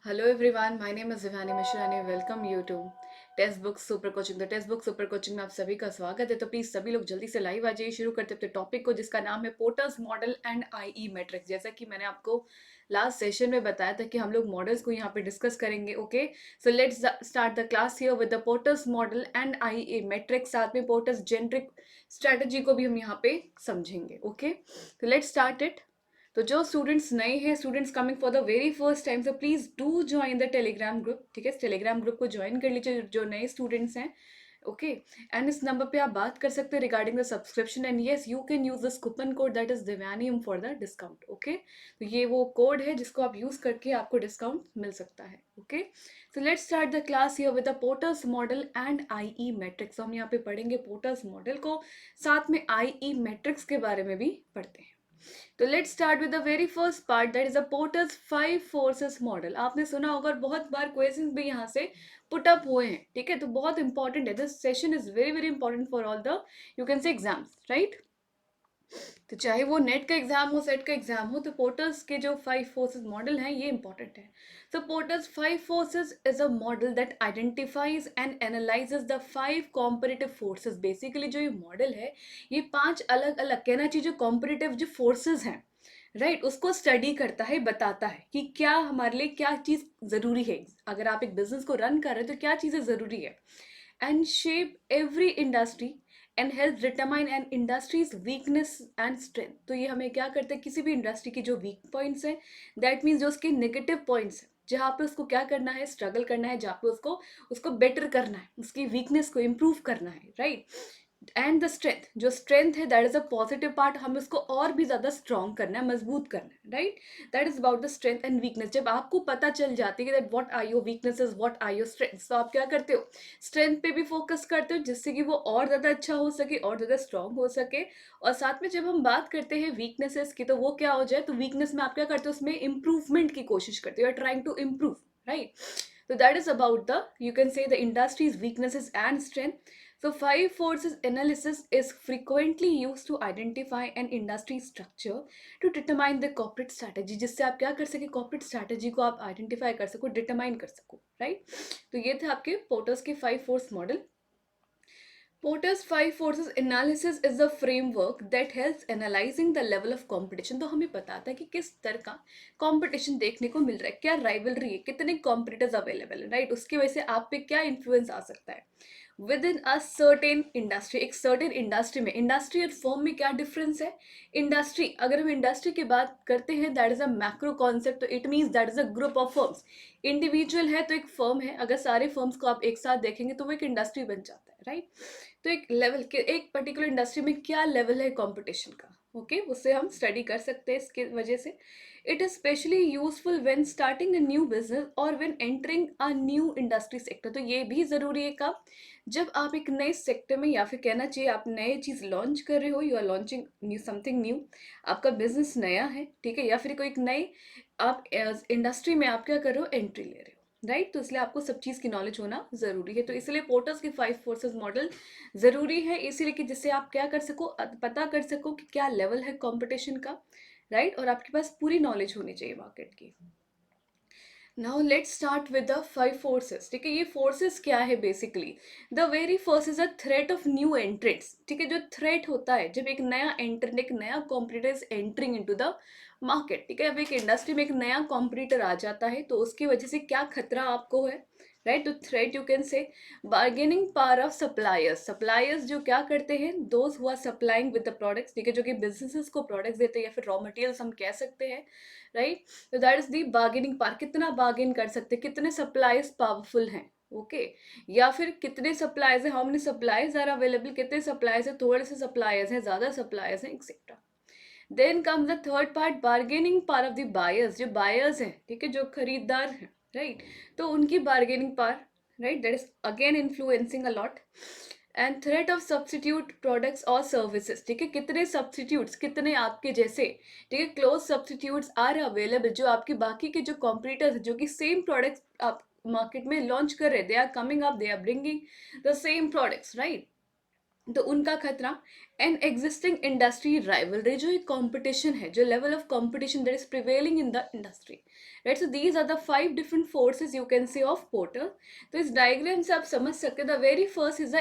Hello everyone, my name is Divani Mishra and I welcome you to text book super coaching. तो text book super coaching में आप सभी का स्वागत है। तो प्लीज सभी लोग जल्दी से लाइव आ जाइए। शुरू करते अपने टॉपिक को जिसका नाम है porters model and IE matrix. जैसा कि मैंने आपको लास्ट सेशन में बताया था कि हम लोग मॉडल्स को यहाँ पे डिस्कस करेंगे। Okay, so let's start the class here with the Porter's model and IE matrix. साथ में पोर्टर्स जेनरिक स्ट्रेटजी को भी हम यहाँ पे समझेंगे। ओके, तो लेट्स स्टार्ट इट। तो जो स्टूडेंट्स नए हैं, students coming for the very first time, so please do join the Telegram group. ठीक है, टेलीग्राम ग्रुप को ज्वाइन कर लीजिए जो नए स्टूडेंट्स हैं। ओके, एंड इस नंबर पे आप बात कर सकते हैं regarding the subscription and yes you can use this coupon code that is दिव्यानियम फॉर द डिस्काउंट। ओके, तो ये वो कोड है जिसको आप यूज करके आपको डिस्काउंट मिल सकता है। Okay, so let's start the class here with the Porter's model and IE matrix. हम यहाँ पे पढ़ेंगे पोर्टर्स मॉडल को, साथ में आईई मैट्रिक्स के बारे में भी पढ़ते हैं। तो let's start with the very first part that is the porters 5 forces model. आपने सुना होगा और बहुत बार क्वेश्चंस भी यहाँ से पुट अप हुए हैं। ठीक है, तो बहुत इंपॉर्टेंट है। This session is very very important for all the you can से एग्जाम्स, राइट। तो चाहे वो नेट का एग्जाम हो, सेट का एग्जाम हो, तो पोर्टर्स के जो 5 फोर्सेस मॉडल हैं ये इंपॉर्टेंट है। So Porter's 5 forces is a model that identifies and analyzes the 5 competitive forces। Basically जो ये मॉडल है ये 5 अलग अलग, कहना चाहिए जो कॉम्पिटिटिव जो फोर्सेस हैं, राइट, उसको स्टडी करता है, बताता है कि क्या हमारे लिए क्या चीज़ ज़रूरी है। अगर आप एक बिजनेस को रन कर रहे हैं तो क्या चीज़ें ज़रूरी है, and shape every industry and help determine an industry's weakness and strength. तो ये हमें क्या करते हैं, किसी भी इंडस्ट्री की जो वीक पॉइंट्स हैं, दैट मीन्स जो उसके नेगेटिव पॉइंट्स हैं, जहाँ पे उसको क्या करना है, स्ट्रगल करना है, जहाँ पे उसको उसको बेटर करना है, उसकी वीकनेस को इम्प्रूव करना है, राइट। एंड द स्ट्रेंथ, जो स्ट्रेंथ है that is a positive part, हमें उसको और भी ज्यादा स्ट्रॉन्ग करना है, मजबूत करना है, right. That is about the strength and weakness. जब आपको पता चल जाती है that what are your weaknesses, what are your strengths, तो आप क्या करते हो, स्ट्रेंथ पे भी फोकस करते हो जिससे कि वो और ज्यादा अच्छा हो सके, और ज्यादा स्ट्रॉन्ग हो सके। और साथ में जब हम बात करते हैं वीकनेसेस की, तो वो क्या हो जाए, तो वीकनेस में आप क्या करते हो, उसमें इंप्रूवमेंट की कोशिश करते हो, trying to improve, right. So that is about the, you can say, the industry's weaknesses and strength. So 5 forces analysis is frequently used to identify an industry structure to determine the corporate strategy। जिससे आप क्या कर सके, corporate strategy को आप identify कर सको, determine कर सको, right। तो ये थे आपके पोर्टर्स के 5 force model. Porter's 5 forces analysis is the framework that helps analyzing the level of competition। तो हमें बताता है कि किस तरह का कंपटीशन देखने को मिल रहा है, क्या राइवलरी है, कितने कॉम्पिटिटर्स अवेलेबल है, राइट। उसकी वजह से आप पे क्या इन्फ्लुएंस आ सकता है with in a certain industry. एक सर्टेन इंडस्ट्री में, इंडस्ट्री और फर्म में क्या डिफरेंस है। इंडस्ट्री, अगर हम इंडस्ट्री की बात करते हैं, that is a macro concept, तो it means that is a group of firms. Individual है तो एक फर्म है, अगर सारे फर्म्स को आप एक साथ देखेंगे तो वो एक इंडस्ट्री बन जाता है, राइट। तो एक लेवल के, एक पर्टिकुलर इंडस्ट्री में क्या लेवल है कंपटीशन का, ओके, उससे हम स्टडी कर सकते हैं। इसके वजह से it is specially useful when starting a new business और when entering a new industry sector. तो ये भी ज़रूरी है कब, जब आप एक नए सेक्टर में, या फिर कहना चाहिए आप नए चीज़ लॉन्च कर रहे हो, you are launching new something new, आपका बिजनेस नया है, ठीक है, या फिर कोई एक नई आप इंडस्ट्री में आप क्या कर रहे हो, एंट्री ले रहे हो, राइट। तो इसलिए आपको सब चीज़ की नॉलेज होना ज़रूरी है। तो इसलिए पोर्टर्स के 5 फोर्सेस मॉडल ज़रूरी है, इसीलिए कि जिससे आप क्या कर सको, पता कर सको कि क्या लेवल है कंपटीशन का, राइट, और आपके पास पूरी नॉलेज होनी चाहिए मार्केट की। Now let's start with the 5 forces. ठीक है, ये फोर्सेस क्या है, basically the very first is a threat of new entrants. ठीक है, जो थ्रेट होता है जब एक नया एंटर, एक नया competitor is entering into the market. ठीक है, अब एक इंडस्ट्री में एक नया कॉम्पिटिटर आ जाता है तो उसकी वजह से क्या खतरा आपको है, राइट। तो threat you can say bargaining power of suppliers. Suppliers जो क्या करते हैं, those who are supplying with the products, ठीक है, जो कि बिजनेसेस को प्रोडक्ट्स देते हैं या फिर रॉ मटेरियल्स हम कह सकते हैं, राइट। तो that is the bargaining power, कितना बार्गेन कर सकते हैं, कितने सप्लायर्स पावरफुल हैं, ओके, या फिर कितने सप्लायर्स हैं, how many suppliers are available, कितने सप्लायर्स हैं, थोड़े से सप्लायर्स हैं, ज्यादा सप्लायर्स हैं, etcetera. Then comes the third part, bargaining power of the buyers. जो बायर्स हैं, ठीक है, जो खरीदार हैं, राइट, तो उनकी bargaining power, right, that is again influencing a lot. And threat of substitute products और सर्विसेज। ठीक है, कितने सब्सटीट्यूट्स, कितने आपके जैसे, ठीक है, क्लोज सब्सटीट्यूट्स आर अवेलेबल, जो आपके बाकी के जो कॉम्पिटिटर्स जो कि सेम प्रोडक्ट्स आप मार्केट में लॉन्च कर रहे, they are coming up, they are bringing the same products, right. तो उनका खतरा, एन एग्जिस्टिंग इंडस्ट्री राइवलरी, जो एक कंपटीशन है, जो level of competition that is prevailing in the industry, right. So these are the 5 different forces you can say of Porter. तो इस diagram से आप समझ सकते हैं, the very first is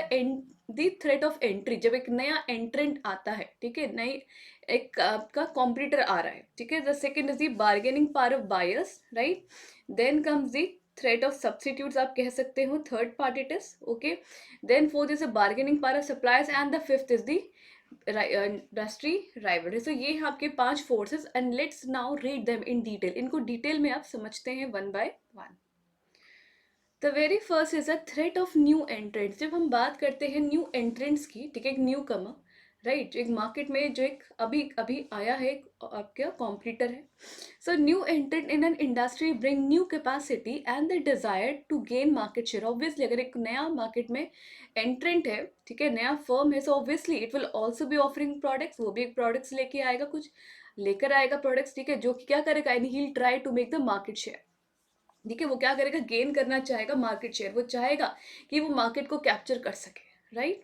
the threat of entry, जब एक नया एंट्रेंट आता है, ठीक है, नई एक आपका कॉम्पिटिटर आ रहा है, ठीक है। The second is the bargaining power of buyers, right. Then comes the threat of substitutes, आप कह सकते हो, third party test, okay. Then fourth is a bargaining power of suppliers and the fifth is the industry rivalry. So ये हैं आपके 5 forces and let's now read them in detail. इनको detail में आप समझते हैं one by one. The very first is a threat of new entrants. जब हम बात करते हैं न्यू एंट्रेंट्स की, ठीक है, एक न्यू कमर, राइट, जो एक मार्केट में जो एक अभी अभी आया है, आपका कॉम्पिटिटर है. So new entrant in an industry bring new capacity and the desire to gain market share. Obviously अगर एक नया मार्केट में एंट्रेंट है, ठीक है, नया फर्म है, so obviously it will also be offering products, वो भी एक प्रोडक्ट्स लेके आएगा, कुछ लेकर आएगा प्रोडक्ट्स, ठीक है, जो कि क्या करेगा, and he will try to make the market share, ठीक है, वो क्या करेगा, गेन करना चाहेगा मार्केट शेयर, वो चाहेगा कि वो मार्केट को कैप्चर कर सके, right.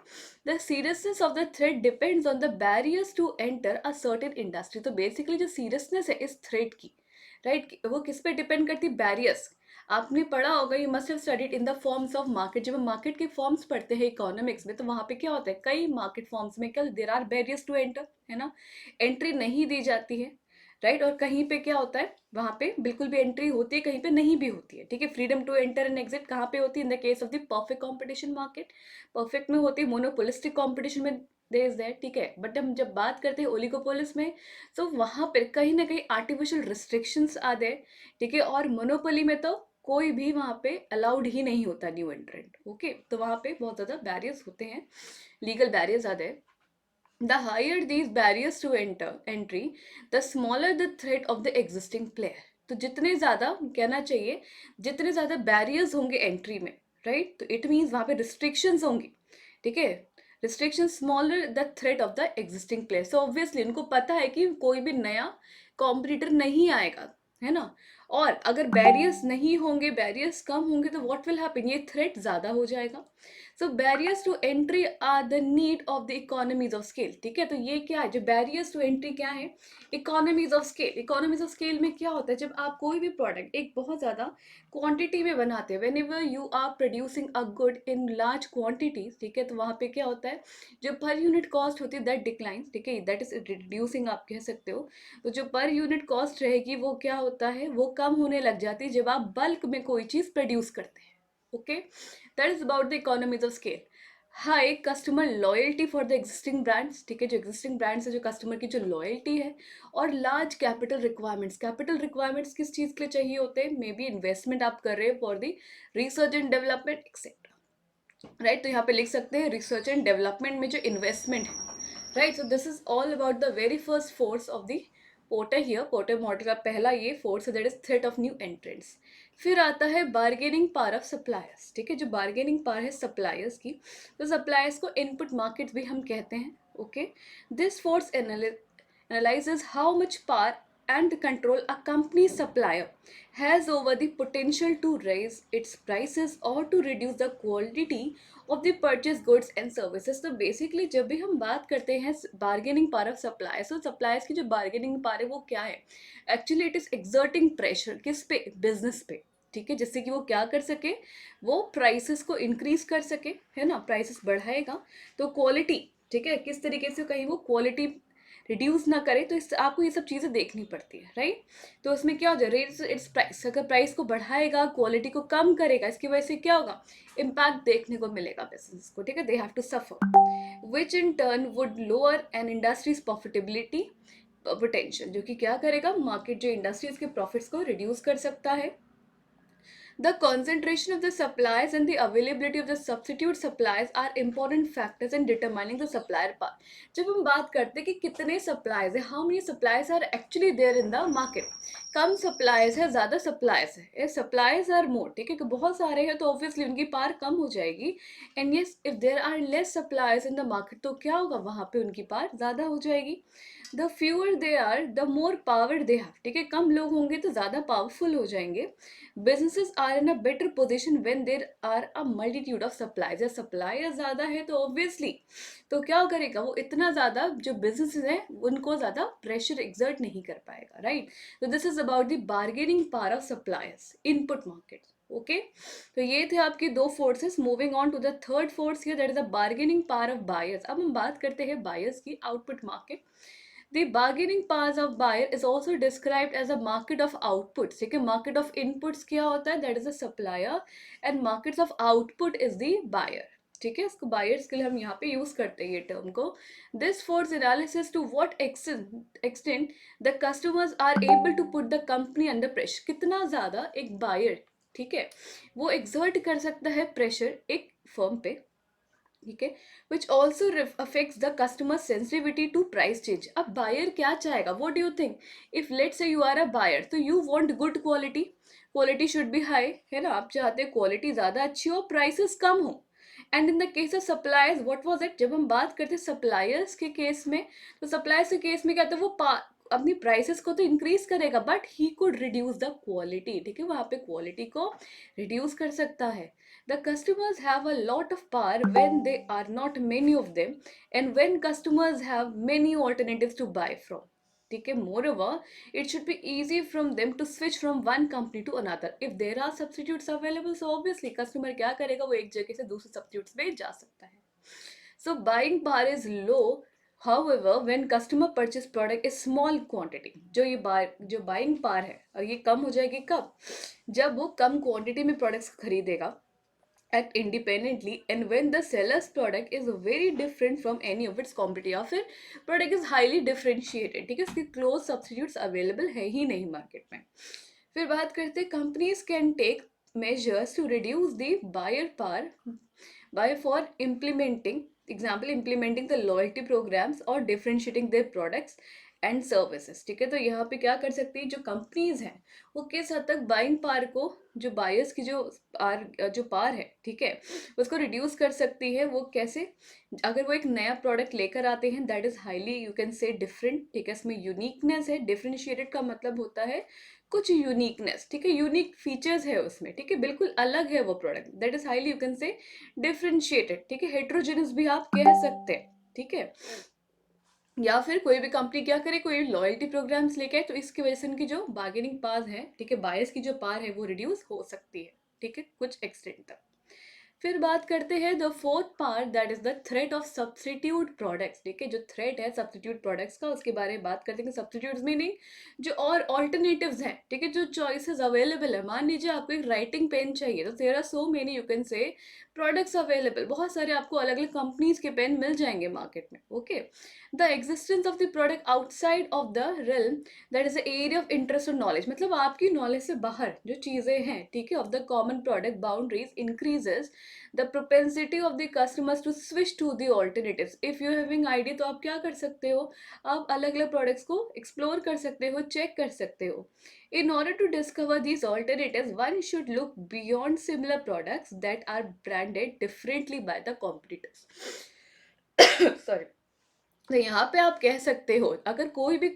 The seriousness of the threat depends on the barriers to enter a certain industry. तो बेसिकली जो सीरियसनेस है इस थ्रेट की, राइट, वो किस पे डिपेंड करती है, बैरियर्स. आपने पढ़ा होगा, you must have studied in the forms of market. जब हम मार्केट के फॉर्म्स पढ़ते हैं इकोनॉमिक्स में, तो वहाँ पे क्या होता है, कई मार्केट फॉर्म्स में क्या there are barriers to enter, है ना, एंट्री नहीं दी जाती है, राइट. और कहीं पे क्या होता है, वहां पे बिल्कुल भी एंट्री होती है, कहीं पे नहीं भी होती है, ठीक है. Freedom to enter and exit कहाँ पे होती है, in the case of the perfect competition market. Perfect में होती है, मोनोपोलिस्टिक कंपटीशन में देयर इज दैट, ठीक है. बट हम जब बात करते हैं ओलिगोपोलिस में, तो वहां पर कहीं ना कहीं आर्टिफिशियल रिस्ट्रिक्शंस आ गए, ठीक है. और मोनोपोली में तो कोई भी वहां पे अलाउड ही नहीं होता न्यू एंट्रेंट, ओके. तो वहां पे बहुत ज्यादा बैरियर्स होते हैं, लीगल बैरियर्स आ गए. The higher these barriers to entry, the smaller the threat of the existing player. तो जितने ज़्यादा, कहना चाहिए, जितने ज़्यादा बैरियर्स होंगे एंट्री में, राइट, तो इट मीन्स वहाँ पे रिस्ट्रिक्शंस होंगी, ठीक है. Restriction smaller the threat of the existing player. So obviously उनको पता है कि कोई भी नया कॉम्पिटिटर नहीं आएगा, है ना. और अगर बैरियर्स नहीं होंगे, बैरियर्स कम होंगे, तो व्हाट विल हैपन, ये थ्रेट ज़्यादा हो जाएगा. So barriers to entry are the need of the economies of scale, ठीक है. तो ये क्या है, जो बैरियर्स टू एंट्री क्या है, economies of scale. Economies of scale में क्या होता है, जब आप कोई भी प्रोडक्ट एक बहुत ज़्यादा क्वांटिटी में बनाते हैं, whenever you are producing a good in large quantities, ठीक है, तो वहाँ पे क्या होता है, जो पर यूनिट कॉस्ट होती है दैट डिक्लाइन, ठीक है, दैट इज रिड्यूसिंग, आप कह सकते हो. तो जो पर यूनिट कॉस्ट रहेगी वो क्या होता है, वो कम होने लग जाती है जब आप बल्क में कोई चीज़ प्रोड्यूस करते हैं, okay. That is about the economies of scale. High customer loyalty for the existing brands, ठीक है, जो एग्जिस्टिंग ब्रांड्स है, जो कस्टमर की जो लॉयल्टी है. और large capital requirements. Capital requirements किस चीज़ के लिए चाहिए होते हैं, मे बी इन्वेस्टमेंट आप कर रहे हो for the research and development etcetera, right. तो यहाँ पे लिख सकते हैं रिसर्च एंड डेवलपमेंट में जो इन्वेस्टमेंट है, right. So this is all about the very first force of the porter here. Porter model का पहला ये फोर्स है, that is threat of new entrants. फिर आता है बार्गेनिंग पावर ऑफ सप्लायर्स, ठीक है, जो बार्गेनिंग पावर है सप्लायर्स की. तो सप्लायर्स को इनपुट मार्केट भी हम कहते हैं, okay. This force analyzes how much power and control a company's supplier has over the potential to raise its prices or to reduce the quality of the purchased goods and services. तो basically जब भी हम बात करते हैं bargaining power of suppliers, तो suppliers की जो बार्गेनिंग पावर है वो क्या है, actually it is exerting pressure किस पे, बिजनेस पे, ठीक है, जिससे कि वो क्या कर सके, वो प्राइसेस को इंक्रीज कर सके, है ना. प्राइसेस बढ़ाएगा तो क्वालिटी, ठीक है, किस तरीके से कहीं वो क्वालिटी रिड्यूस ना करे, तो इस आपको ये सब चीज़ें देखनी पड़ती है, राइट. तो उसमें क्या हो जाए, रेट्स इट्स प्राइस, अगर प्राइस को बढ़ाएगा, क्वालिटी को कम करेगा, इसकी वजह से क्या होगा, इम्पैक्ट देखने को मिलेगा बिजनेस को, ठीक है. They have to suffer which in turn would lower an industry's profitability potential, जो कि क्या करेगा, मार्केट जो इंडस्ट्रीज के प्रॉफिट्स को रिड्यूस कर सकता है. The concentration of the supplies and the availability of the substitute supplies are important factors in determining the supplier path. जब हम बात करते हैं कि कितने supplies है, how many supplies are actually there in the market, come supplies है, ज़्यादा supplies है, if supplies are more, ठीक है, कि बहुत सारे हैं तो obviously उनकी पार कम हो जाएगी. And yes, if there are less supplies in the market, तो क्या होगा, वहाँ पे उनकी पार ज़्यादा हो जाएगी. The fewer they are the more power they have, ठीक है, कम लोग होंगे तो ज़्यादा पावरफुल हो जाएंगे. Businesses are in a better position when there are a multitude of supplies. Supplier ज़्यादा है तो ऑब्वियसली तो क्या करेगा वो, इतना ज़्यादा जो बिजनेसेस हैं उनको ज़्यादा प्रेशर एक्सर्ट नहीं कर पाएगा, राइट. तो this is about the bargaining power of suppliers, input market. Okay, तो ये थे आपके दो forces. Moving on to the third force here, that is the bargaining power of buyers. अब हम बात करते हैं बायर्स की, output market. The bargaining powers of buyer is also described as a market of outputs. ठीक है, market of inputs क्या होता है, that is the supplier, and markets of output is the buyer. ठीक है, इसको बायर्स के लिए हम यहाँ पे यूज करते हैं ये टर्म को. This force analysis to what extent the customers are able to put the company under pressure. कितना ज्यादा एक बायर, ठीक है, वो एक्सर्ट कर सकता है प्रेशर एक फर्म पे, ठीक है, which also affects the customer sensitivity to price change. अब बायर क्या चाहेगा, what do you think, if let's say you are a buyer तो you want good quality, quality should be high, है ना, आप चाहते हैं क्वालिटी ज़्यादा अच्छी हो, प्राइसेस कम हो. And in the case of suppliers what was it, जब हम बात करते हैं सप्लायर्स के केस में, तो सप्लायर्स के केस में क्या था, वो अपनी प्राइसेस को तो इंक्रीज करेगा but he could reduce the quality. ठीक है, वहाँ पे क्वालिटी को रिड्यूस कर सकता है. The customers have a lot of power when there are not many of them, and when customers have many alternatives to buy from. ठीक है, moreover, it should be easy from them to switch from one company to another. If there are substitutes available, so obviously customer क्या करेगा, वो एक जगह से दूसरे substitutes पे जा सकता है. So buying power is low. However, when customer purchase product is small quantity, जो buying power है, और ये कम हो जाएगी कब, जब वो कम क्वांटिटी में प्रोडक्ट्स खरीदेगा, act independently, and when the seller's product is very different from any of its competitor, या फिर product is highly differentiated. ठीक है, इसके close substitutes available है ही नहीं मार्केट में. फिर बात करते हैं, companies can take measures to reduce the buyer power by for implementing the loyalty programs or differentiating their products and services. ठीक है, तो यहाँ पे क्या कर सकती है, जो कंपनीज हैं वो किस हद तक बाइंग पावर को, जो बायर्स की जो पावर है, ठीक है, उसको रिड्यूस कर सकती है. वो कैसे, अगर वो एक नया प्रोडक्ट लेकर आते हैं that is highly you can से डिफरेंट, ठीक है, इसमें यूनिकनेस है. डिफरेंशिएटेड का मतलब होता है कुछ यूनिकनेस, ठीक है, यूनिक फीचर्स है उसमें, ठीक है, बिल्कुल अलग है वो product, that is highly you can से डिफरेंशिएटेड. ठीक है, हेट्रोजेनस भी आप कह सकते हैं. ठीक है, या फिर कोई भी कंपनी क्या करे, कोई लॉयल्टी प्रोग्राम्स लेके आए तो इसकी वजह से उनकी जो बार्गेनिंग पावर है, ठीक है, बायर्स की जो पावर है वो रिड्यूस हो सकती है. ठीक है, कुछ एक्सटेंट तक. फिर बात करते हैं the fourth part, that is the threat of substitute products. ठीक है, जो थ्रेट है सब्स्टिट्यूट प्रोडक्ट्स का, उसके बारे में बात करते हैं. सब्स्टिट्यूट्स मीनिंग जो और ऑल्टरनेटिव्स हैं, ठीक है, जो चॉइसेस अवेलेबल है. मान लीजिए आपको एक राइटिंग पेन चाहिए, तो there are so many you can say products available, बहुत सारे आपको अलग अलग कंपनीज के पेन मिल जाएंगे मार्केट में. Okay, the existence of the product outside of the realm, that is the area of interest और नॉलेज. मतलब आपकी नॉलेज से बाहर जो चीज़ें हैं, ठीक है, of the common product boundaries increases the propensity of the customers to switch to the alternatives. If you having idea, तो आप क्या कर सकते हो, आप अलग अलग प्रोडक्ट्स को एक्सप्लोर कर सकते हो, चेक कर सकते हो. In order to discover these alternatives, one should look beyond similar products that are branded differently by the competitors. Sorry. तो यहाँ पे आप कह सकते हो, अगर कोई भी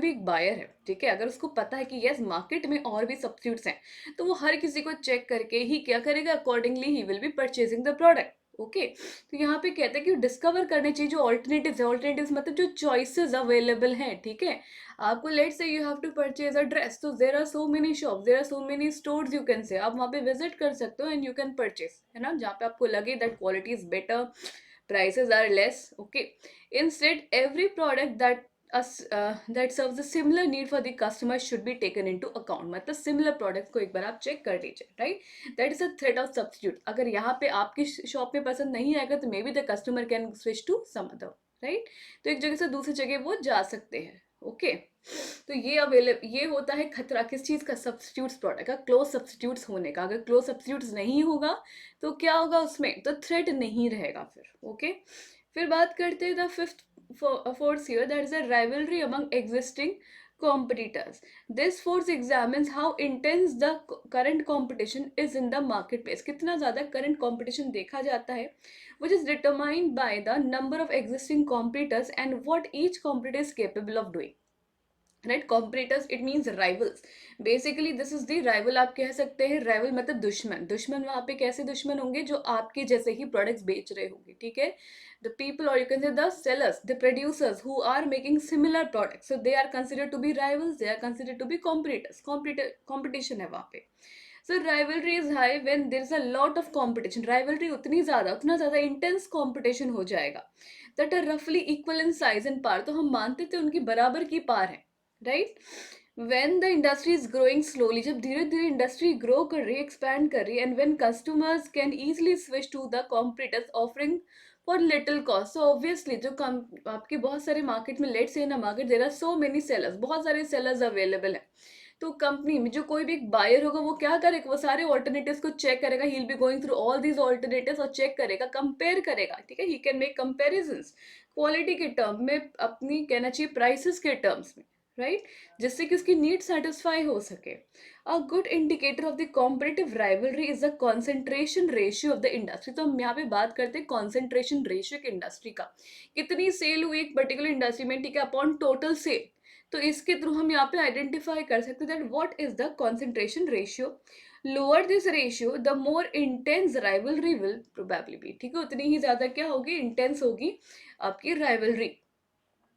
एक बायर है, ठीक है, अगर उसको पता है कि यस मार्केट में और भी सब्स्टिट्यूट्स हैं, तो वो हर किसी को चेक करके ही क्या करेगा, accordingly he will be purchasing the product. Okay, तो यहाँ पे कहते हैं कि डिस्कवर करने चाहिए जो ऑल्टरनेटिव्स है. ऑल्टरनेटिव्स मतलब जो चॉइसेस अवेलेबल हैं. ठीक है, आपको let's say you have to purchase a dress, तो there are so many shops, there are so many stores, you can say आप वहाँ पे विजिट कर सकते हो एंड यू कैन परचेज, है ना, जहाँ पे आपको लगे that quality is better, prices are less. Okay, instead every product that serves a similar need for the customer should be taken into account. मतलब similar products को एक बार आप चेक कर लीजिए, right? That is a threat of substitute. अगर यहाँ पे आपकी शॉप में पसंद नहीं आएगा तो maybe the customer can switch to some other, right. तो एक जगह से दूसरी जगह वो जा सकते हैं. ओके, तो ये होता है खतरा किस चीज़ का, सब्स्टिट्यूट्स प्रोडक्ट का, क्लोज सब्स्टिट्यूट्स होने का. अगर क्लोज सब्स्टिट्यूट्स नहीं होगा तो क्या होगा उसमें, तो थ्रेट नहीं रहेगा फिर. ओके, फिर बात करते हैं the fifth force here, that is a rivalry among existing competitors. This force examines how intense the current competition is in the marketplace. कितना ज़्यादा current competition देखा जाता है, which is determined by the number of existing competitors and what each competitor is capable of doing. Right, competitors it means rivals. Basically this is the rival, आप कह सकते हैं. Rival मतलब दुश्मन. दुश्मन वहां पे कैसे दुश्मन होंगे? जो आपके जैसे ही प्रोडक्ट्स बेच रहे होंगे, ठीक है. द पीपल और you can say the sellers, the producers who are making similar products, so they are considered to be rivals, they are considered to be competitors. Competition है वहां पे. So rivalry is high when there is a lot of competition. Rivalry उतना ज्यादा intense competition हो जाएगा that are रफली equal in size and par. तो हम मानते थे उनकी बराबर की पार है, right. When the industry is growing slowly, जब धीरे धीरे इंडस्ट्री ग्रो कर रही है, एक्सपैंड कर रही है, and when customers can easily switch to the competitors offering for little cost. So obviously जो आपके बहुत सारे मार्केट में, let's say in a market there are so many sellers, बहुत सारे सेलर्स अवेलेबल हैं. तो कंपनी में जो कोई भी एक बायर होगा वो क्या करेगा? वो सारे ऑल्टरनेटिव्स को चेक करेगा. He will be going through all these alternatives और चेक करेगा, कंपेयर करेगा, ठीक है. ही कैन मेक कंपेरिजंस क्वालिटी के टर्म में, अपनी कहना चाहिए प्राइसेस के टर्म्स में, राइट, जिससे कि उसकी नीड सेटिस्फाई हो सके. A good indicator of the competitive rivalry is the concentration ratio of the industry. तो हम यहाँ पे बात करते हैं कॉन्सेंट्रेशन रेशियो की इंडस्ट्री का. कितनी सेल हुई एक पर्टिकुलर इंडस्ट्री में, ठीक है, अपॉन टोटल सेल. तो इसके थ्रू हम यहाँ पे आइडेंटिफाई कर सकते हैं that what is the concentration ratio. Lower this ratio the more intense rivalry will probably be. ठीक है, उतनी ही ज्यादा क्या होगी? इंटेंस होगी आपकी राइवलरी,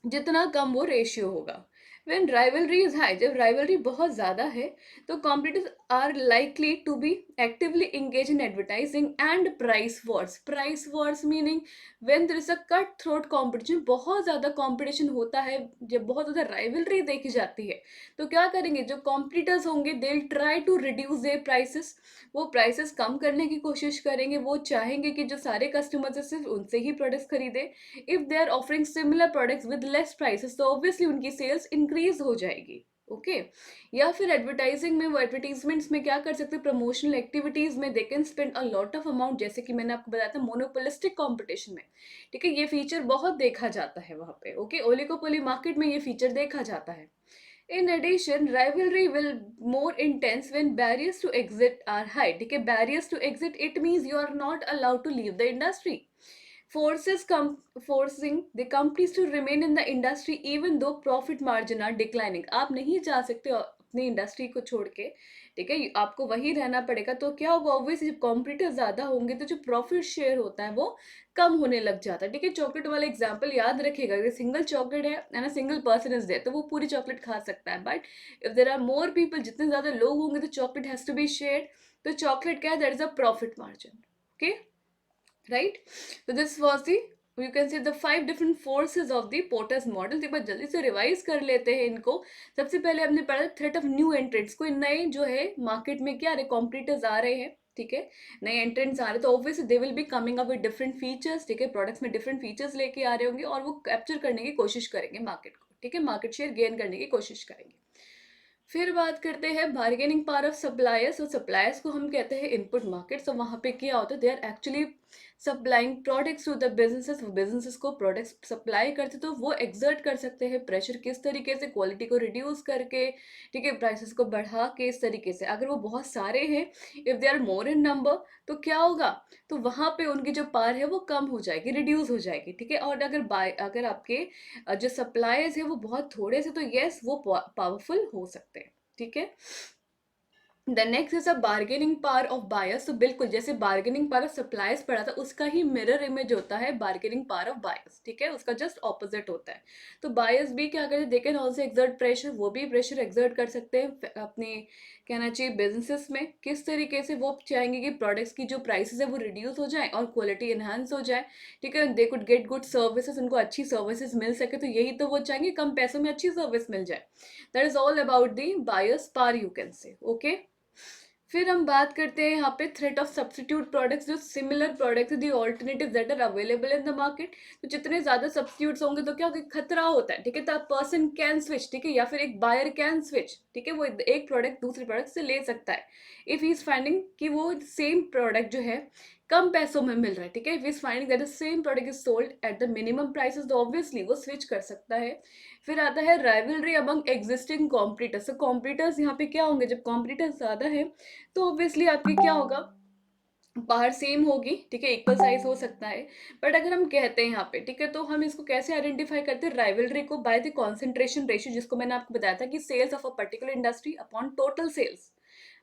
जितना कम वो रेशियो होगा. When rivalry is high, जब rivalry बहुत ज़्यादा है, तो competitors are likely to be actively engaged in advertising and price wars. Price wars meaning when there is a cutthroat competition, बहुत ज़्यादा competition होता है, जब बहुत ज़्यादा rivalry देखी जाती है, तो क्या करेंगे? जो competitors होंगे, they'll try to reduce their prices. वो prices कम करने की कोशिश करेंगे. वो चाहेंगे कि जो सारे customers हैं सिर्फ उनसे ही products खरीदे. If they are offering similar products with less prices, तो obviously उनकी sales increase हो जाएगी. ओके या फिर एडवर्टाइजिंग में, वो एडवर्टीजमेंट्स में क्या कर सकते हैं? प्रमोशनल एक्टिविटीज में they can spend a lot of amount, जैसे कि मैंने आपको बताया था मोनोपोलिस्टिक कंपटीशन में, ठीक है. ये फीचर बहुत देखा जाता है वहां पे. ओके, ओलिगोपोली मार्केट में ये फीचर देखा जाता है. In addition, rivalry will more intense when barriers to exit are high. ठीक है, barriers to exit it means you are not allowed to leave the industry. Forcing the companies to remain in the industry even though profit margin are declining. आप नहीं जा सकते अपनी industry को छोड़ के, ठीक है, आपको वही रहना पड़ेगा. तो क्या होगा? ऑब्वियसली जब कॉम्पिटिटर ज्यादा होंगे तो जो प्रॉफिट शेयर होता है वो कम होने लग जाता है. ठीक है, चॉकलेट वाला एग्जांपल याद रखेगा. अगर सिंगल चॉकलेट है ना, सिंगल पर्सन इज देयर, तो वो पूरी चॉकलेट खा सकता है. But if there are more people, जितने ज्यादा लोग होंगे तो chocolate has to be shared. तो चॉकलेट क्या है? That is a profit margin. Okay, right. तो this was the, you can see the 5 different forces of the Porter's model. एक बार जल्दी से रिवाइज कर लेते हैं इनको. सबसे पहले हमने पढ़ा थ्रेट ऑफ न्यू एंट्रेंट्स. कोई नए जो है मार्केट में क्या आ रहे? कॉम्पिटिटर्स आ रहे हैं, ठीक है, नए एंट्रेंट्स आ रहे, तो obviously they will be coming up with different features. ठीक है, प्रोडक्ट्स में डिफरेंट फीचर्स लेके आ रहे होंगे और वो कैप्चर करने की कोशिश करेंगे मार्केट को. ठीक है, मार्केट शेयर गेन करने की कोशिश करेंगे. फिर बात करते हैं बार्गेनिंग पावर ऑफ सप्लायर्स. और सप्लायर्स को हम कहते हैं इनपुट मार्केट. तो वहाँ पे क्या होता है? They are actually supplying products to the businesses. Businesses को प्रोडक्ट्स सप्लाई करते, तो वो एक्सर्ट कर सकते हैं प्रेशर. किस तरीके से? क्वालिटी को रिड्यूस करके, ठीक है, प्राइसेस को बढ़ा के. इस तरीके से अगर वो बहुत सारे हैं, if they are more in number, तो क्या होगा? तो वहाँ पे उनकी जो पार है वो कम हो जाएगी, रिड्यूस हो जाएगी. ठीक है, और अगर आपके जो सप्लायर्स है वो बहुत थोड़े से, तो येस वो पावरफुल हो सकते हैं. ठीक है, the next is a bargaining power of buyers. तो बिल्कुल जैसे बार्गेनिंग पावर ऑफ सप्लायर्स पढ़ा था, उसका ही मिरर इमेज होता है बार्गेनिंग पावर ऑफ बायर्स. ठीक है, उसका जस्ट ऑपोजिट होता है. तो बायर्स भी क्या करते हैं? They can also exert pressure. वो भी प्रेशर एक्सर्ट कर सकते हैं अपने, कहना चाहिए, बिजनेसेस में. किस तरीके से? वो चाहेंगे कि प्रोडक्ट्स की जो प्राइसेस है वो रिड्यूस हो जाए और क्वालिटी एनहांस हो जाए. ठीक है, they could get good services, उनको अच्छी सर्विसेज मिल सके. तो यही तो वो चाहेंगे, कम पैसों में अच्छी सर्विस मिल जाए. That is all about the buyers power, you can say. Okay, फिर हम बात करते हैं यहाँ पे थ्रेट ऑफ सब्स्टिट्यूट प्रोडक्ट्स. जो similar products, the alternative that are available in the market. तो जितने ज्यादा सब्स्टिट्यूट्स होंगे तो क्या होगा? खतरा होता है. ठीक है, तो पर्सन कैन स्विच, ठीक है, या फिर एक बायर कैन स्विच. ठीक है, वो एक प्रोडक्ट दूसरे प्रोडक्ट से ले सकता है इफ ही इज फाइंडिंग कि वो सेम प्रोडक्ट जो है कम पैसों में मिल रहा है, ठीक है। If is finding that the same product is sold at the minimum prices, तो ऑब्वियसली वो स्विच कर सकता है। फिर आता है राइवलरी अमंग एग्जिस्टिंग कॉम्पिटिटर्स। तो कॉम्पिटिटर्स यहाँ पे क्या होंगे, जब कॉम्पिटिटर्स ज्यादा है तो ऑब्वियसली आपकी क्या होगा, बाहर सेम होगी, ठीक है, इक्वल साइज हो सकता है। बट अगर हम कहते हैं यहाँ पे, ठीक है, तो हम इसको कैसे आइडेंटिफाई करते हैं, राइवलरी को बाय द कॉन्सेंट्रेशन रेशियो, जिसको मैंने आपको बताया था कि sales of a particular industry upon total sales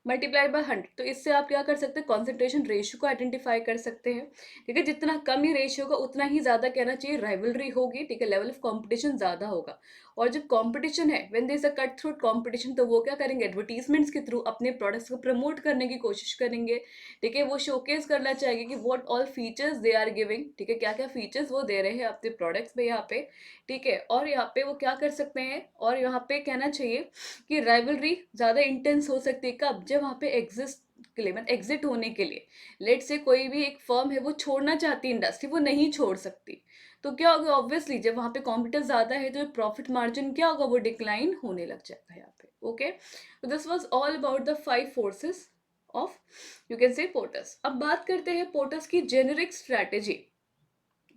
multiplied by 100। तो इससे आप क्या कर सकते हैं, कॉन्सेंट्रेशन रेशियो को आइडेंटिफाई कर सकते हैं, ठीक है। जितना कम ही रेशियो होगा उतना ही ज्यादा कहना चाहिए राइवलरी होगी, ठीक है, लेवल ऑफ कॉम्पिटिशन ज्यादा होगा। और जब कॉम्पिटिशन है, when there is a cut through competition, तो वो क्या करेंगे, एडवर्टीजमेंट्स के थ्रू अपने प्रोडक्ट्स को प्रमोट करने की कोशिश करेंगे, ठीक है। वो शोकेस करना चाहिए कि what all features they are giving, ठीक है, क्या क्या फीचर्स वो दे रहे हैं अपने प्रोडक्ट्स में यहाँ पे, ठीक है। और यहाँ पे वो क्या कर सकते हैं, और यहाँ पे कहना चाहिए कि राइवलरी ज्यादा इंटेंस हो सकती है कब, जब वहाँ पे एग्जिस्ट के लिए, मतलब एग्जिट होने के लिए, लेट से कोई भी एक फर्म है वो छोड़ना चाहती है इंडस्ट्री, वो नहीं छोड़ सकती, तो क्या होगा, ऑब्वियसली जब वहाँ पे कॉम्पिटिटर ज्यादा है तो प्रॉफिट मार्जिन क्या होगा, वो डिक्लाइन होने लग जाएगा यहाँ पे। ओके, तो this was all about the 5 forces of, you can से, पोर्टर्स। अब बात करते हैं पोर्टर्स की जेनेरिक स्ट्रैटेजी,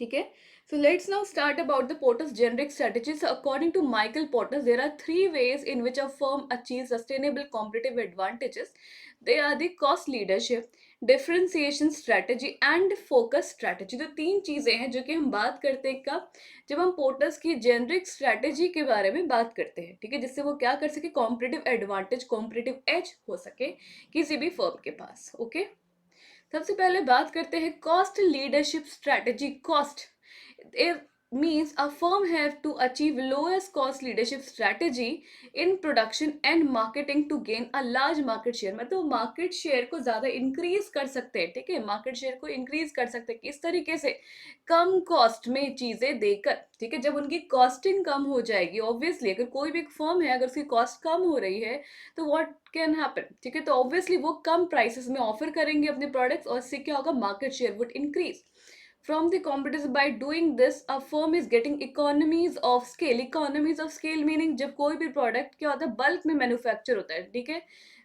ठीक है। So let's now start about the Porter's generic strategy. So according to Michael Porter, there are 3 ways in which a firm achieves sustainable competitive advantages. They are the cost leadership, differentiation strategy and focus strategy. तो 3 चीजें हैं जो कि हम बात करते हैं कब, जब हम पोर्टर्स की जेनरिक स्ट्रैटेजी के बारे में बात करते हैं, ठीक है, जिससे वो क्या कर सके, कॉम्पिटिटिव एडवांटेज, कॉम्पिटिटिव एज हो सके किसी भी फर्म के पास। ओके, सबसे पहले बात करते हैं cost leadership strategy. Cost, it means a firm have to achieve lowest cost leadership strategy in production and marketing to gain a large market share। मतलब मार्केट शेयर को ज्यादा इंक्रीज कर सकते हैं, ठीक है, मार्केट शेयर को इंक्रीज कर सकते हैं किस तरीके से, कम कॉस्ट में चीजें देकर, ठीक है। जब उनकी कॉस्टिंग कम हो जाएगी, ऑब्वियसली अगर कोई भी फर्म है अगर उसकी कॉस्ट कम हो रही है तो व्हाट कैन हैपन, ठीक है, तो ऑब्वियसली वो कम प्राइसेस में ऑफर करेंगे अपने प्रोडक्ट्स, और इससे क्या होगा, market share would increase from the competitors। by doing this a firm is getting economies of scale। economies of scale meaning जब कोई भी प्रोडक्ट क्या होता है, बल्क में मैन्युफैक्चर होता है, ठीक है,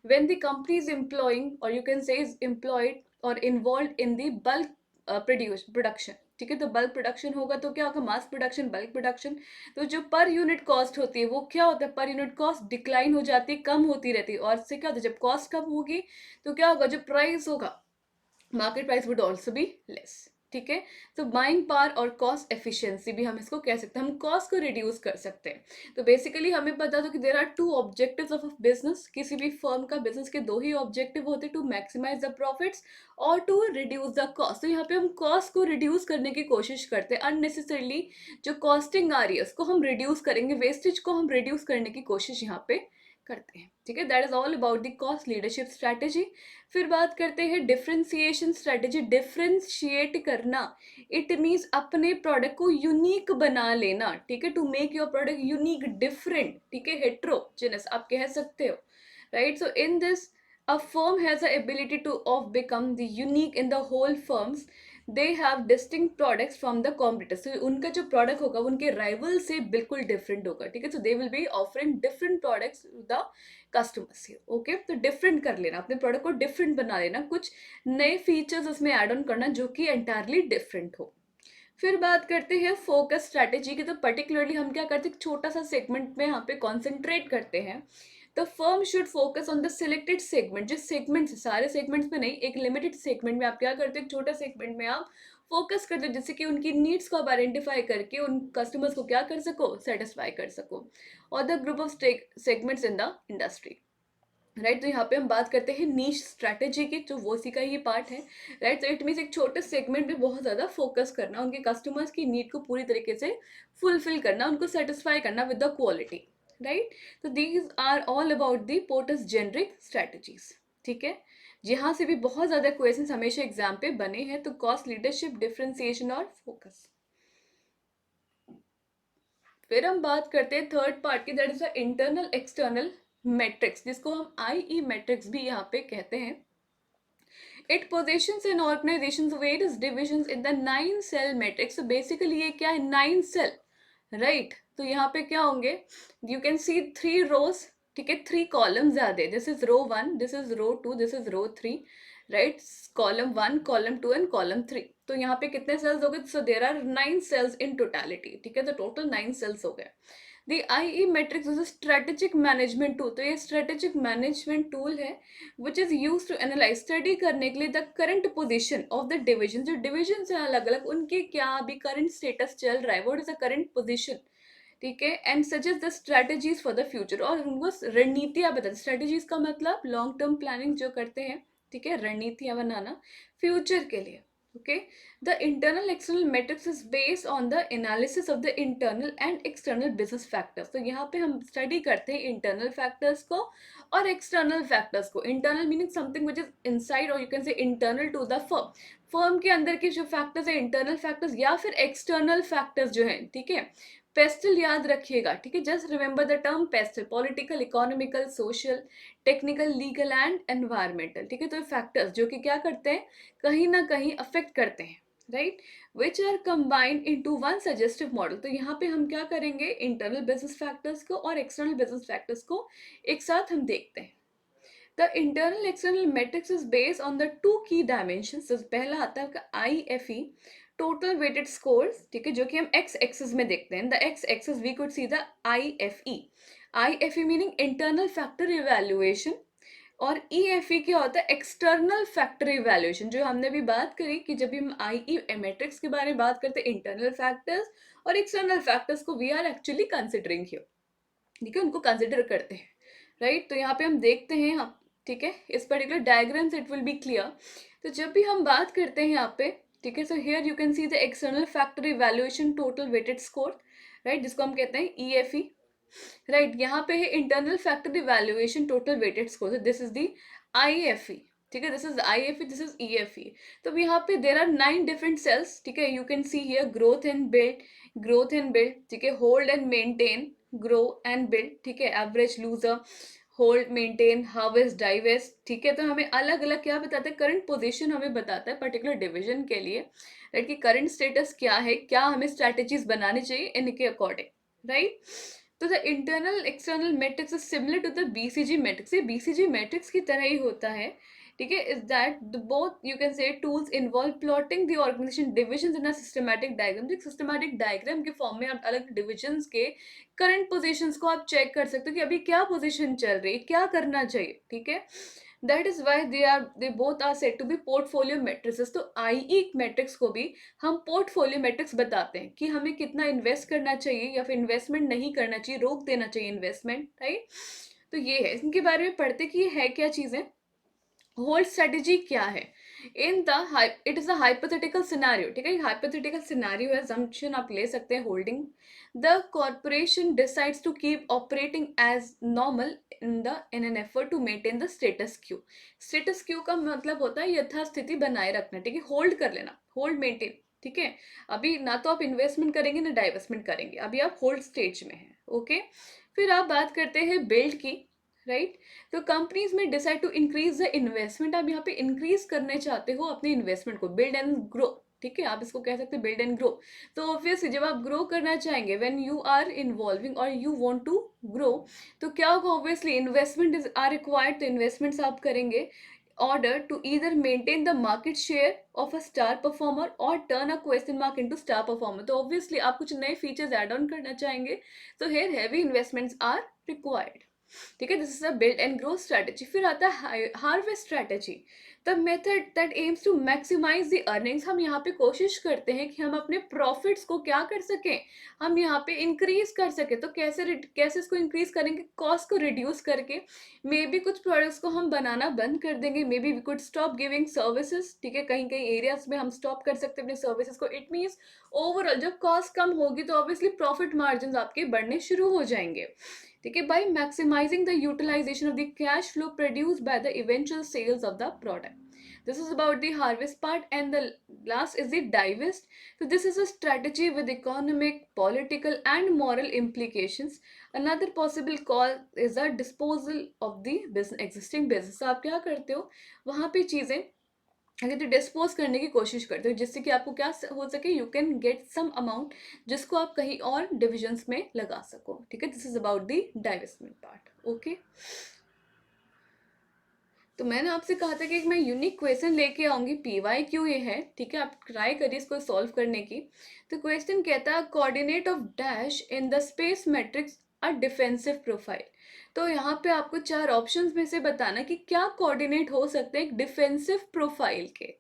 when the company is employing or you can say is employed or involved in the bulk production, ठीक है। तो बल्क प्रोडक्शन होगा तो क्या होगा, मास प्रोडक्शन, बल्क प्रोडक्शन। तो जो पर यूनिट कॉस्ट होती है वो क्या होता है, पर यूनिट कॉस्ट डिक्लाइन हो जाती है, कम होती रहती है, और इससे क्या होता है, जब कॉस्ट कम होगी तो क्या होगा, जो प्राइस होगा, market price would also be less, ठीक है। तो बाइंग पावर और कॉस्ट एफिशिएंसी भी हम इसको कह सकते हैं, हम कॉस्ट को रिड्यूस कर सकते हैं। तो बेसिकली हमें पता था कि there are 2 objectives of business. किसी भी फर्म का बिजनेस के 2 ही ऑब्जेक्टिव होते हैं, टू मैक्सिमाइज द प्रॉफिट्स और टू रिड्यूस द कॉस्ट। तो यहाँ पे हम कॉस्ट को रिड्यूस करने की कोशिश करते हैं, अननेसेसरीली जो कॉस्टिंग आ रही है उसको हम रिड्यूस करेंगे, वेस्टेज को हम रिड्यूस करने की कोशिश यहाँ पे करते हैं, ठीक है। That is all about the cost leadership strategy. फिर बात करते हैं डिफरेंशिएशन स्ट्रैटेजी। डिफरेंशिएट करना, इट मीन्स अपने प्रोडक्ट को यूनिक बना लेना, ठीक है, to make your product unique, different, ठीक है, हेट्रोजेनस आप कह सकते हो, right. So in this a firm has the ability to of become the unique in the whole firms। they have distinct products from the competitors। so उनका जो product होगा उनके राइवल से बिल्कुल डिफरेंट होगा, ठीक है। so they will be offering different products to the customers here। Okay, तो डिफरेंट कर लेना, अपने प्रोडक्ट को डिफरेंट बना लेना, कुछ नए फीचर्स उसमें ऐड ऑन करना जो कि एंटायरली डिफरेंट हो। फिर बात करते हैं फोकस स्ट्रैटेजी की। तो पर्टिकुलरली हम क्या करते हैं, छोटा सा सेगमेंट में यहाँ पे कॉन्सेंट्रेट करते हैं। The firm should focus on the selected segment. जिस सेगमेंट से, सारे सेगमेंट्स में नहीं, एक लिमिटेड सेगमेंट में आप क्या करते हैं, छोटा सेगमेंट में आप फोकस करते हो, जिससे कि उनकी नीड्स को आप आइडेंटिफाई करके उन कस्टमर्स को क्या कर सको, सेटिस्फाई कर सको, और the group of segments in the industry, right. तो यहाँ पे हम बात करते हैं नीश स्ट्रैटेजी की, जो वो सी का ही पार्ट है, राइट। तो इट मीन्स एक छोटे सेगमेंट में बहुत ज़्यादा फोकस करना, उनके कस्टमर्स की नीड को पूरी तरीके से फुलफिल करना, उनको सेटिस्फाई करना विद द क्वालिटी, राइट। तो these are all about the Porter's generic strategies, ठीक है। जहाँ से भी बहुत ज़्यादा क्वेश्चन हमेशा एग्जाम पे बने हैं, तो कॉस्ट लीडरशिप, डिफरेंशिएशन और फोकस। फिर हम बात करते हैं थर्ड पार्ट की, that is the internal external matrix, जिसको हम आईई मैट्रिक्स भी यहाँ पे कहते हैं। It positions in organisations various divisions in the 9 cell matrix. तो बेसिकली ये क्या है, 9 सेल, राइट। तो यहाँ पे क्या होंगे, यू कैन सी 3 रोज, ठीक है, 3 कॉलम्स आते हैं, this is row 1, this is row 2, this is row 3, right, column 1, column 2 and column 3। तो यहाँ पे कितने सेल्स हो गए? So there are 9 cells in totality, ठीक है, तो टोटल 9 सेल्स हो गए। The IE matrix is a strategic management tool. तो ये स्ट्रेटेजिक मैनेजमेंट टूल है which is use to analyse, study करने के लिए the current position of the division. जो डिविजन है अलग अलग, उनके क्या अभी करंट स्टेटस चल रहा है, what is the current position, ठीक है, and suggest the strategies for the future. और उनको रणनीतियां बताते, स्ट्रेटेजीज का मतलब लॉन्ग टर्म प्लानिंग जो करते हैं, ठीक है, रणनीतियां बनाना फ्यूचर के लिए। Okay, the internal external matrix is based on the analysis of the internal and external business factors. तो यहाँ पे हम स्टडी करते हैं इंटरनल फैक्टर्स को और एक्सटर्नल फैक्टर्स को। Internal meaning something which is inside, और you can say internal to the firm, firm के अंदर के जो फैक्टर्स है इंटरनल फैक्टर्स, या फिर एक्सटर्नल फैक्टर्स जो है, ठीक है। पेस्टल याद रखिएगा, ठीक है, just remember the term pastel, political, economical, social, technical, legal and environmental, ठीक है। तो फैक्टर्स जो कि क्या करते हैं, कहीं ना कहीं अफेक्ट करते हैं, right, which are combined into one suggestive model. तो यहाँ पे हम क्या करेंगे, इंटरनल बिजनेस फैक्टर्स को और एक्सटर्नल बिजनेस फैक्टर्स को एक साथ हम देखते हैं। The internal external matrix is based on the two की डायमेंशंस। पहला आता है IFE, टोटल वेटेड स्कोर्स, ठीक है, जो कि हम एक्स एक्सिस में देखते हैं। The x axis we could see the IFE। IFE meaning internal factor evaluation, और EFE क्या होता है, एक्सटर्नल फैक्टर इवैल्यूएशन, जो हमने भी बात करी कि जब भी हम IE मैट्रिक्स के बारे में बात करते हैं, इंटरनल फैक्टर्स और एक्सटर्नल फैक्टर्स को we are actually considering here, ठीक है, उनको कंसिडर करते हैं, राइट। तो यहाँ पे हम देखते हैं, हम, ठीक है, इस पर्टिकुलर डायग्राम से इट विल बी क्लियर। तो जब भी हम बात करते हैं यहाँ पे, ठीक है, so here you can see the external factor evaluation total weighted score, right, जिसको हम कहते हैं EFE, राइट। यहाँ पे है internal factor evaluation total weighted score, this is the IFE, ठीक है, this is IFE, this is EFE। तो यहाँ पे देर आर 9 डिफरेंट सेल्स, ठीक है, you can see here growth and build, growth and build, ठीक है, hold and maintain, grow and build, ठीक है, average, loser, hold, maintain, harvest, divest, ठीक है। तो हमें अलग अलग क्या बताता है, करंट पोजीशन हमें बताता है पर्टिकुलर डिवीजन के लिए, राइट, कि करंट स्टेटस क्या है, क्या हमें स्ट्रैटेजीज बनानी चाहिए इनके अकॉर्डिंग, राइट। तो the internal external matrix is similar to the BCG matrix. ये BCG मैट्रिक्स की तरह ही होता है, ठीक है, is that both you can say tools involve plotting the organisation division in a systematic diagram. एक सिस्टमैटिक डायग्राम के फॉर्म में आप अलग डिविजन्स के करंट पोजीशंस को आप चेक कर सकते हो कि अभी क्या पोजीशन चल रही है, क्या करना चाहिए, ठीक है। That is why they both are said to be portfolio matrices. तो IE मैट्रिक्स को भी हम पोर्टफोलियो मैट्रिक्स बताते हैं कि हमें कितना इन्वेस्ट करना चाहिए या फिर इन्वेस्टमेंट नहीं करना चाहिए, रोक देना चाहिए इन्वेस्टमेंट, राइट। तो ये है, इनके बारे में पढ़ते कि ये है क्या चीजें। होल्ड स्ट्रेटेजी क्या है, in the it is a hypothetical scenario, ठीक है, हाइपोथेटिकल सिनेरियो है, assumption आप ले सकते हैं, holding the corporation decides to keep operating as normal in an effort to maintain the status quo. Status quo का मतलब होता है यथास्थिति बनाए रखना, ठीक है, होल्ड कर लेना, होल्ड मेंटेन, ठीक है। अभी ना तो आप इन्वेस्टमेंट करेंगे ना डाइवेस्टमेंट करेंगे, अभी आप होल्ड स्टेज में हैं, ओके। फिर आप बात करते हैं बिल्ड की, राइट। तो कंपनीज में decide to increase the investment, आप यहाँ पे इंक्रीज करने चाहते हो अपने इन्वेस्टमेंट को, बिल्ड एंड ग्रो, ठीक है, आप इसको कह सकते हैं बिल्ड एंड ग्रो। तो ऑब्वियसली जब आप ग्रो करना चाहेंगे, व्हेन यू आर इन्वॉल्विंग और यू वांट टू ग्रो, तो क्या होगा, obviously investment is are required, तो इन्वेस्टमेंट्स आप करेंगे order to either maintain the market share of a star performer or turn a question mark into star performer। तो obviously आप कुछ नए फीचर्स ऐड ऑन करना चाहेंगे, तो here heavy investments are required, ठीक है, this is a build and grow strategy. फिर आता है harvest strategy, the method that aims to maximise the earnings. हम यहाँ पे कोशिश करते हैं कि हम अपने प्रॉफिट्स को क्या कर सकें, हम यहाँ पे इंक्रीज कर सकें। तो कैसे इसको इंक्रीज करेंगे, कॉस्ट को रिड्यूस करके, मे बी कुछ प्रोडक्ट्स को हम बनाना बंद कर देंगे, maybe we could stop giving services, ठीक है, कहीं कहीं एरियाज में हम स्टॉप कर सकते हैं अपने सर्विसेज को। इट मीन्स ओवरऑल जब कॉस्ट कम होगी तो ऑब्वियसली प्रॉफिट मार्जिन आपके बढ़ने शुरू हो जाएंगे, ठीक है, by maximising the utilisation of the cash flow produced by the eventual sales of the product. This is about the harvest part, and the last is the divest. So this is a strategy with economic, political and moral implications. Another possible call is a disposal of the business, existing business। तो आप क्या करते हो, वहाँ पे चीज़ें अगर तो डिस्पोज करने की कोशिश करते हो, जिससे कि आपको क्या हो सके, you can get some amount जिसको आप कहीं और डिविजन्स में लगा सको, ठीक है। This is about the divestment part, okay. तो मैंने आपसे कहा था कि एक मैं यूनिक क्वेश्चन लेके आऊंगी, PYQ ये है, ठीक है, आप ट्राई करिए इसको सॉल्व करने की। तो क्वेश्चन कहता है coordinate of dash in the space matrix a defensive profile. तो यहाँ पे आपको चार ऑप्शंस में से बताना कि क्या कोऑर्डिनेट हो सकते हैं एक डिफेंसिव प्रोफाइल के,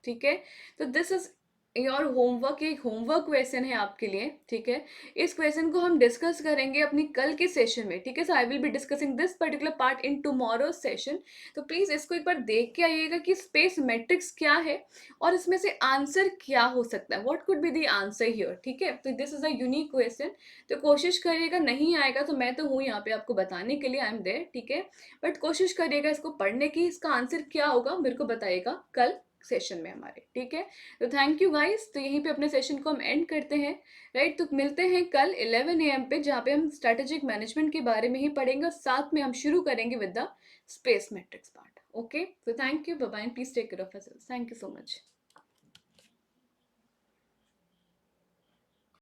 ठीक है। तो दिस इज योर होमवर्क, एक होमवर्क क्वेश्चन है आपके लिए, ठीक है। इस क्वेश्चन को हम डिस्कस करेंगे अपनी कल के सेशन में, ठीक है। So I will be discussing this particular part in tomorrow session. तो प्लीज इसको एक बार देख के आइएगा कि स्पेस मैट्रिक्स क्या है और इसमें से आंसर क्या हो सकता है, what could be the answer here, ठीक है। तो this is a unique question. तो कोशिश करिएगा, नहीं आएगा तो मैं तो हूँ यहाँ पे आपको बताने के लिए, आई एम देयर, ठीक है। बट कोशिश करिएगा इसको पढ़ने की, इसका आंसर क्या होगा मेरे को बताइएगा कल सेशन में हमारे, ठीक है। तो थैंक यू गाइस, तो यहीं पे अपने सेशन को हम एंड करते हैं, राइट। तो मिलते हैं कल 11 AM पे, जहाँ पे हम स्ट्रेटेजिक मैनेजमेंट के बारे में ही पढ़ेंगे और साथ में हम शुरू करेंगे with the space matrix part. Okay, तो thank you, bye bye, please take care of yourself, thank you so much.